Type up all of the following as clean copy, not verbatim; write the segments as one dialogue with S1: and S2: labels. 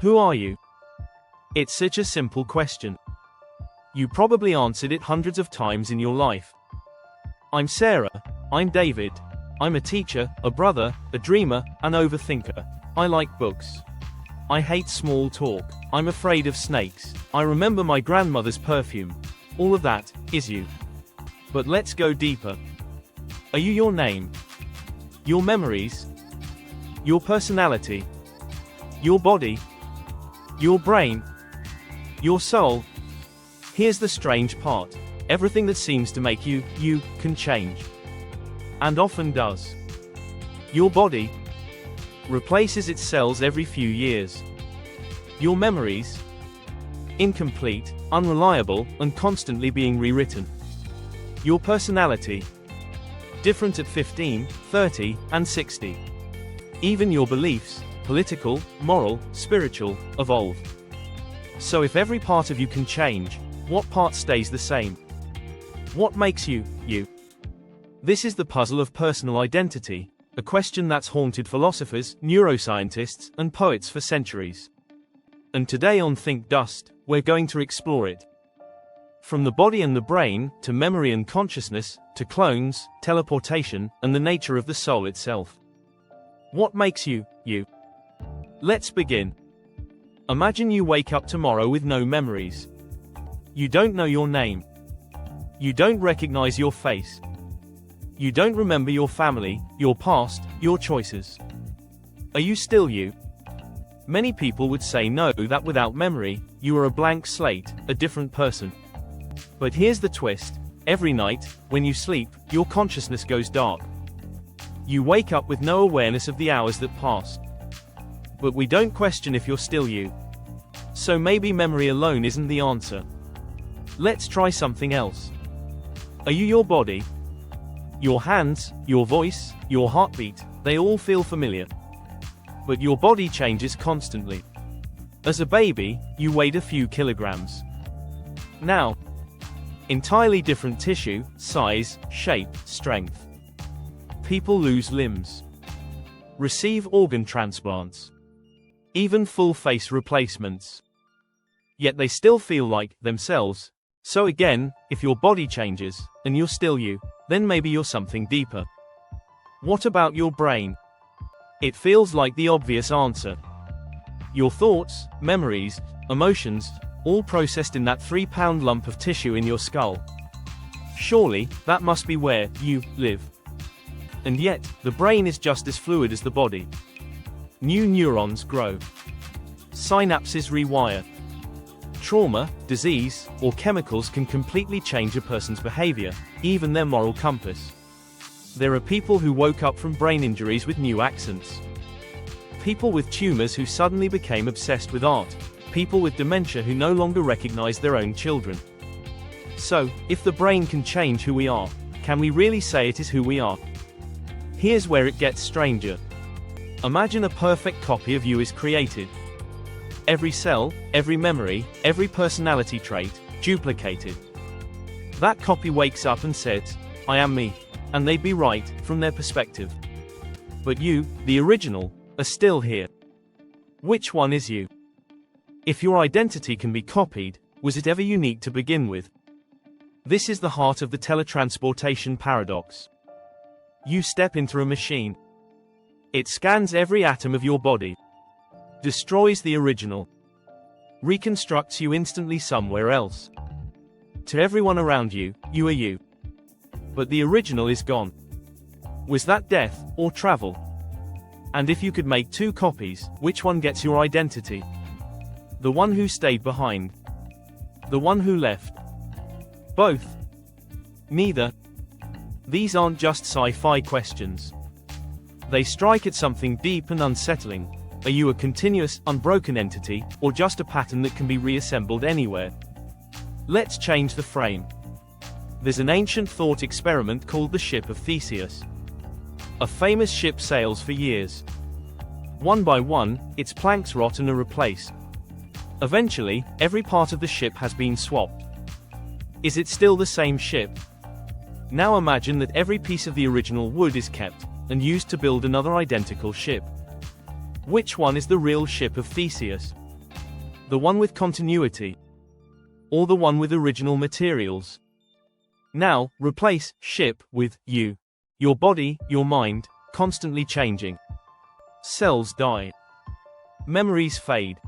S1: Who are you? It's such a simple question. You probably answered it hundreds of times in your life. I'm Sarah. I'm David. I'm a teacher, a brother, a dreamer, an overthinker. I like books. I hate small talk. I'm afraid of snakes. I remember my grandmother's perfume. All of that is you. But let's go deeper. Are you your name? Your memories? Your personality? Your body? Your brain? Your soul? Here's the strange part. Everything that seems to make you, you, can change. And often does. Your body replaces its cells every few years. Your memories? Incomplete, unreliable, and constantly being rewritten. Your personality? Different at 15, 30, and 60. Even your beliefs, political, moral, spiritual, evolve. So if every part of you can change, what part stays the same? What makes you, you? This is the puzzle of personal identity, a question that's haunted philosophers, neuroscientists, and poets for centuries. And today on ThinkDust, we're going to explore it. From the body and the brain, to memory and consciousness, to clones, teleportation, and the nature of the soul itself. What makes you, you? Let's begin. Imagine you wake up tomorrow with no memories. You don't know your name. You don't recognize your face. You don't remember your family, your past, your choices. Are you still you? Many people would say no, that without memory, you are a blank slate, a different person. But here's the twist. Every night, when you sleep, your consciousness goes dark. You wake up with no awareness of the hours that passed. But we don't question if you're still you. So maybe memory alone isn't the answer. Let's try something else. Are you your body? Your hands, your voice, your heartbeat, they all feel familiar. But your body changes constantly. As a baby, you weighed a few kilograms. Now, entirely different tissue, size, shape, strength. People lose limbs. Receive organ transplants. Even full face replacements. Yet they still feel like themselves. So again, if your body changes, and you're still you, then maybe you're something deeper. What about your brain? It feels like the obvious answer. Your thoughts, memories, emotions, all processed in that 3-pound lump of tissue in your skull. Surely, that must be where you live. And yet, the brain is just as fluid as the body. New neurons grow. Synapses rewire. Trauma, disease, or chemicals can completely change a person's behavior, even their moral compass. There are people who woke up from brain injuries with new accents. People with tumors who suddenly became obsessed with art. People with dementia who no longer recognize their own children. So, if the brain can change who we are, can we really say it is who we are? Here's where it gets stranger. Imagine a perfect copy of you is created. Every cell, every memory, every personality trait, duplicated. That copy wakes up and says, I am me. And they'd be right, from their perspective. But you, the original, are still here. Which one is you? If your identity can be copied, was it ever unique to begin with? This is the heart of the teletransportation paradox. You step into a machine. It scans every atom of your body. Destroys the original. Reconstructs you instantly somewhere else. To everyone around you, you are you. But the original is gone. Was that death, or travel? And if you could make 2 copies, which one gets your identity? The one who stayed behind? The one who left? Both? Neither? These aren't just sci-fi questions. They strike at something deep and unsettling. Are you a continuous, unbroken entity, or just a pattern that can be reassembled anywhere? Let's change the frame. There's an ancient thought experiment called the Ship of Theseus. A famous ship sails for years. One by one, its planks rot and are replaced. Eventually, every part of the ship has been swapped. Is it still the same ship? Now imagine that every piece of the original wood is kept, and used to build another identical ship. Which one is the real Ship of Theseus? The one with continuity? Or the one with original materials? Now, replace ship with you. Your body, your mind, constantly changing. Cells die. Memories fade.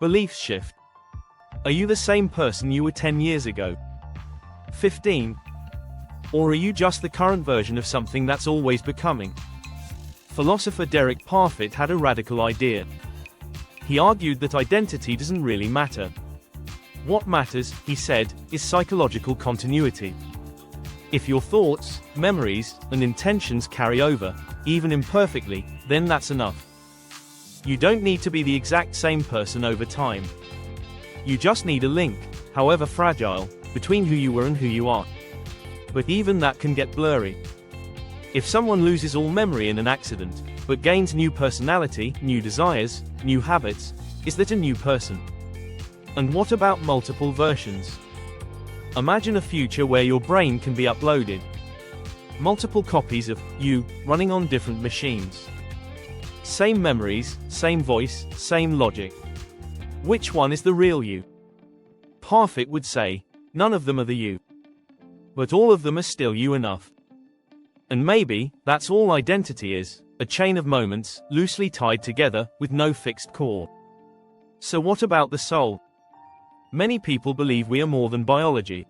S1: Beliefs shift. Are you the same person you were 10 years ago? 15? Or are you just the current version of something that's always becoming? Philosopher Derek Parfit had a radical idea. He argued that identity doesn't really matter. What matters, he said, is psychological continuity. If your thoughts, memories, and intentions carry over, even imperfectly, then that's enough. You don't need to be the exact same person over time. You just need a link, however fragile, between who you were and who you are. But even that can get blurry. If someone loses all memory in an accident, but gains new personality, new desires, new habits, is that a new person? And what about multiple versions? Imagine a future where your brain can be uploaded. Multiple copies of you, running on different machines. Same memories, same voice, same logic. Which one is the real you? Parfit would say, none of them are the you. But all of them are still you enough. And maybe, that's all identity is, a chain of moments, loosely tied together, with no fixed core. So what about the soul? Many people believe we are more than biology.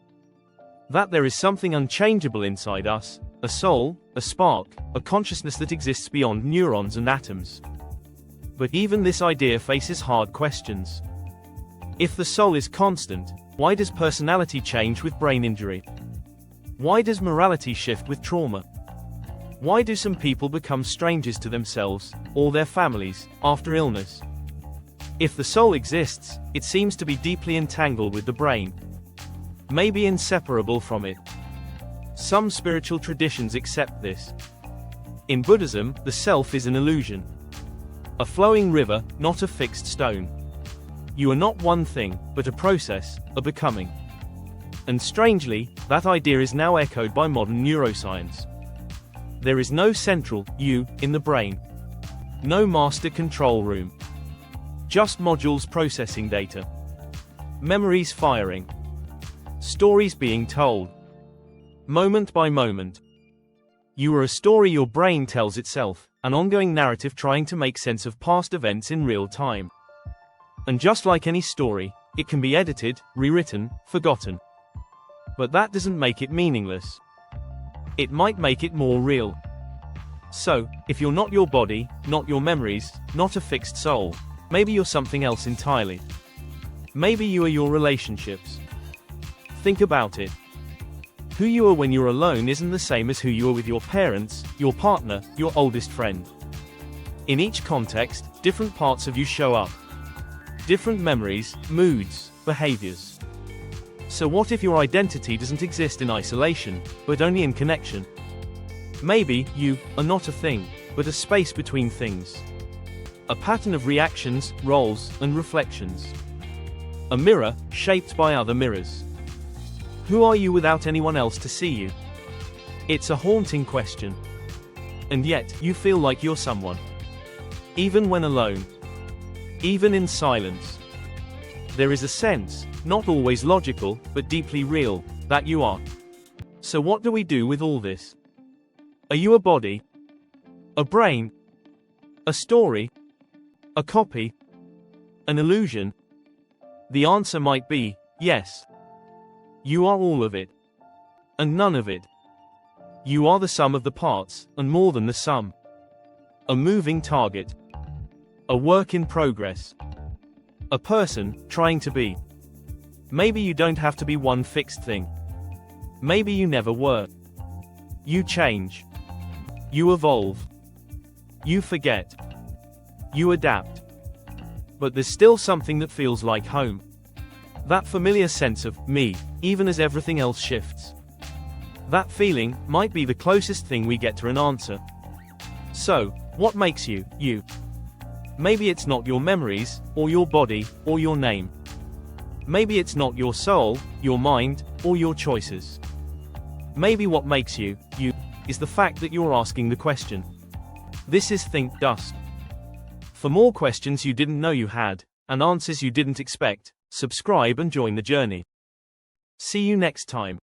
S1: That there is something unchangeable inside us, a soul, a spark, a consciousness that exists beyond neurons and atoms. But even this idea faces hard questions. If the soul is constant, why does personality change with brain injury? Why does morality shift with trauma? Why do some people become strangers to themselves, or their families, after illness? If the soul exists, it seems to be deeply entangled with the brain. Maybe inseparable from it. Some spiritual traditions accept this. In Buddhism, the self is an illusion. A flowing river, not a fixed stone. You are not one thing, but a process, a becoming. And strangely, that idea is now echoed by modern neuroscience. There is no central you in the brain. No master control room. Just modules processing data. Memories firing. Stories being told. Moment by moment. You are a story your brain tells itself, an ongoing narrative trying to make sense of past events in real time. And just like any story, it can be edited, rewritten, forgotten. But that doesn't make it meaningless. It might make it more real. So, if you're not your body, not your memories, not a fixed soul, maybe you're something else entirely. Maybe you are your relationships. Think about it. Who you are when you're alone isn't the same as who you are with your parents, your partner, your oldest friend. In each context, different parts of you show up. Different memories, moods, behaviors. So what if your identity doesn't exist in isolation, but only in connection? Maybe you are not a thing, but a space between things. A pattern of reactions, roles, and reflections. A mirror, shaped by other mirrors. Who are you without anyone else to see you? It's a haunting question. And yet, you feel like you're someone. Even when alone. Even in silence. There is a sense, not always logical, but deeply real, that you are. So what do we do with all this? Are you a body? A brain? A story? A copy? An illusion? The answer might be, yes. You are all of it. And none of it. You are the sum of the parts, and more than the sum. A moving target. A work in progress. A person, trying to be. Maybe you don't have to be one fixed thing. Maybe you never were. You change. You evolve. You forget. You adapt. But there's still something that feels like home. That familiar sense of me, even as everything else shifts. That feeling might be the closest thing we get to an answer. So, what makes you, you? Maybe it's not your memories, or your body, or your name. Maybe it's not your soul, your mind, or your choices. Maybe what makes you, you, is the fact that you're asking the question. This is ThinkDust. For more questions you didn't know you had, and answers you didn't expect. Subscribe and join the journey. See you next time.